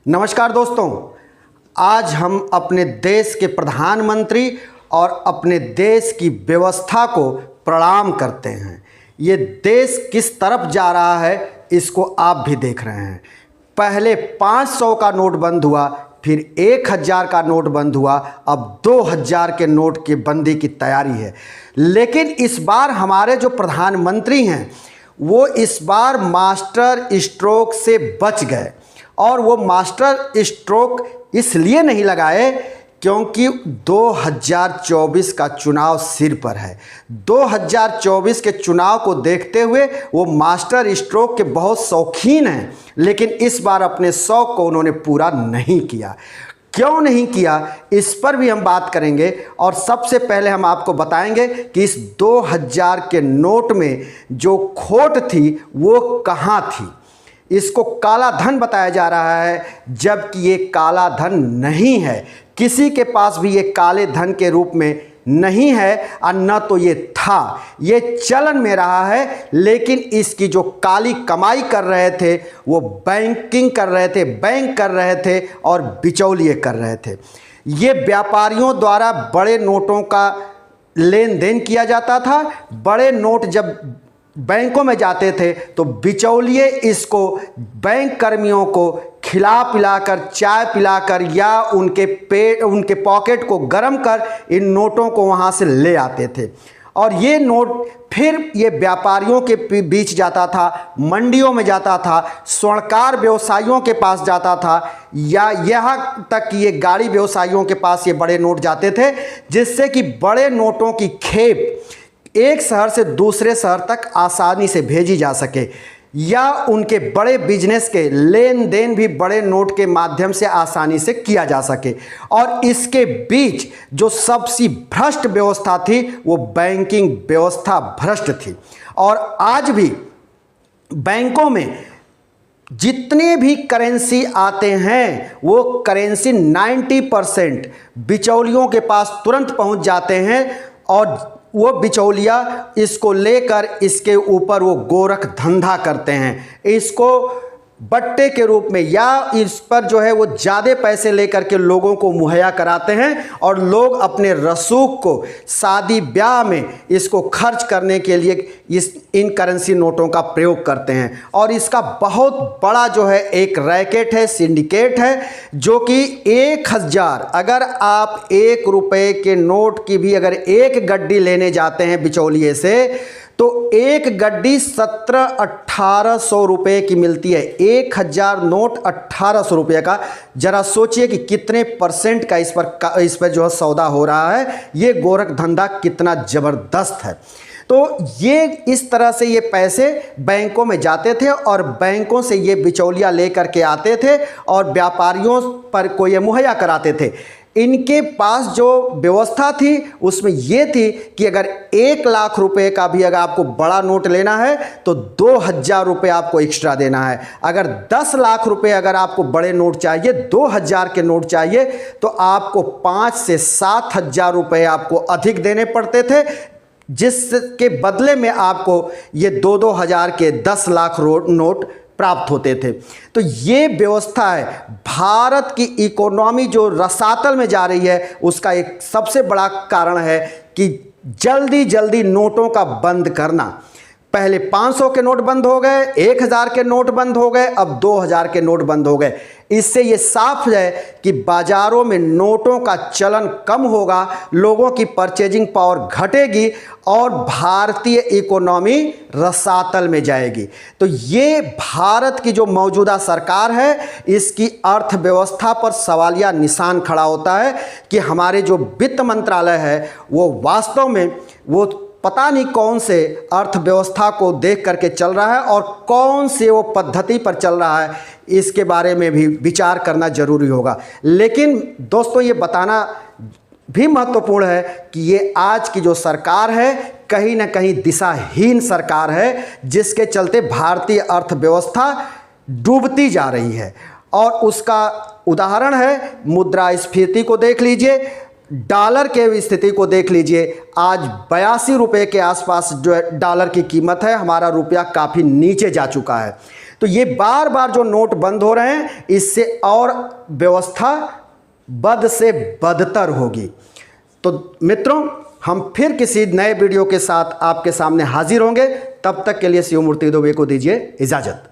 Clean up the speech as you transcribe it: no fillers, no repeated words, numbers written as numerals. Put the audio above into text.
नमस्कार दोस्तों, आज हम अपने देश के प्रधानमंत्री और अपने देश की व्यवस्था को प्रणाम करते हैं। ये देश किस तरफ जा रहा है इसको आप भी देख रहे हैं। पहले 500 का नोट बंद हुआ, फिर 1000 का नोट बंद हुआ, अब 2000 के नोट की बंदी की तैयारी है। लेकिन इस बार हमारे जो प्रधानमंत्री हैं वो इस बार मास्टर स्ट्रोक से बच गए। और वो मास्टर स्ट्रोक इसलिए नहीं लगाए क्योंकि 2024 का चुनाव सिर पर है। 2024 के चुनाव को देखते हुए वो मास्टर स्ट्रोक के बहुत शौकीन हैं, लेकिन इस बार अपने शौक को उन्होंने पूरा नहीं किया। क्यों नहीं किया, इस पर भी हम बात करेंगे। और सबसे पहले हम आपको बताएंगे कि इस 2000 के नोट में जो खोट थी वो कहाँ थी। इसको काला धन बताया जा रहा है, जबकि ये काला धन नहीं है। किसी के पास भी ये काले धन के रूप में नहीं है और न तो ये था, ये चलन में रहा है। लेकिन इसकी जो काली कमाई कर रहे थे वो बैंकिंग कर रहे थे, बैंक कर रहे थे और बिचौलिए कर रहे थे। ये व्यापारियों द्वारा बड़े नोटों का लेन देन किया जाता था। बड़े नोट जब बैंकों में जाते थे तो बिचौलिए इसको बैंक कर्मियों को खिला पिलाकर, चाय पिलाकर या उनके पॉकेट को गर्म कर इन नोटों को वहाँ से ले आते थे। और ये नोट फिर ये व्यापारियों के बीच जाता था, मंडियों में जाता था, स्वर्णकार व्यवसायियों के पास जाता था, या यहाँ तक कि ये गाड़ी व्यवसायियों के पास ये बड़े नोट जाते थे, जिससे कि बड़े नोटों की खेप एक शहर से दूसरे शहर तक आसानी से भेजी जा सके, या उनके बड़े बिजनेस के लेन देन भी बड़े नोट के माध्यम से आसानी से किया जा सके। और इसके बीच जो सबसे भ्रष्ट व्यवस्था थी वो बैंकिंग व्यवस्था भ्रष्ट थी। और आज भी बैंकों में जितने भी करेंसी आते हैं वो करेंसी 90% बिचौलियों के पास तुरंत पहुंच जाते हैं, और वो बिचौलिया इसको लेकर इसके ऊपर वो गोरख धंधा करते हैं, इसको बट्टे के रूप में, या इस पर जो है वो ज़्यादा पैसे लेकर के लोगों को मुहैया कराते हैं। और लोग अपने रसूख को शादी ब्याह में इसको खर्च करने के लिए इन करेंसी नोटों का प्रयोग करते हैं। और इसका बहुत बड़ा जो है एक रैकेट है, सिंडिकेट है, जो कि 1000, अगर आप 1 रुपये के नोट की भी अगर एक गड्डी लेने जाते हैं बिचौलिए से तो एक गड्डी 1700-1800 रुपये की मिलती है। 1000 नोट 1800 रुपये का। जरा सोचिए कि कितने परसेंट का इस पर जो है सौदा हो रहा है। ये गोरख धंधा कितना ज़बरदस्त है। तो ये इस तरह से ये पैसे बैंकों में जाते थे और बैंकों से ये बिचौलिया लेकर के आते थे और व्यापारियों पर को ये मुहैया कराते थे। इनके पास जो व्यवस्था थी उसमें ये थी कि अगर 1 लाख रुपए का भी अगर आपको बड़ा नोट लेना है तो 2000 रुपये आपको एक्स्ट्रा देना है। अगर 10 लाख रुपए अगर आपको बड़े नोट चाहिए, 2000 के नोट चाहिए, तो आपको 5 से 7000 रुपये आपको अधिक देने पड़ते थे, जिसके बदले में आपको ये 2-2000 के 10 लाख नोट प्राप्त होते थे। तो ये व्यवस्था है। भारत की इकोनॉमी जो रसातल में जा रही है उसका एक सबसे बड़ा कारण है कि जल्दी जल्दी नोटों का बंद करना। पहले 500 के नोट बंद हो गए, 1000 के नोट बंद हो गए, अब 2000 के नोट बंद हो गए। इससे ये साफ है कि बाजारों में नोटों का चलन कम होगा, लोगों की परचेजिंग पावर घटेगी और भारतीय इकोनॉमी रसातल में जाएगी। तो ये भारत की जो मौजूदा सरकार है इसकी अर्थव्यवस्था पर सवालिया निशान खड़ा होता है कि हमारे जो वित्त मंत्रालय है वो वास्तव में वो पता नहीं कौन से अर्थव्यवस्था को देख करके चल रहा है और कौन से वो पद्धति पर चल रहा है, इसके बारे में भी विचार करना जरूरी होगा। लेकिन दोस्तों ये बताना भी महत्वपूर्ण है कि ये आज की जो सरकार है कहीं ना कहीं दिशाहीन सरकार है, जिसके चलते भारतीय अर्थव्यवस्था डूबती जा रही है। और उसका उदाहरण है मुद्रास्फीति को देख लीजिए, डॉलर के स्थिति को देख लीजिए। आज 82 रुपये के आसपास जो है डॉलर की कीमत है, हमारा रुपया काफ़ी नीचे जा चुका है। तो ये बार बार जो नोट बंद हो रहे हैं, इससे और व्यवस्था बद से बदतर होगी। तो मित्रों, हम फिर किसी नए वीडियो के साथ आपके सामने हाजिर होंगे। तब तक के लिए शिवमूर्ति दुबे को दीजिए इजाज़त।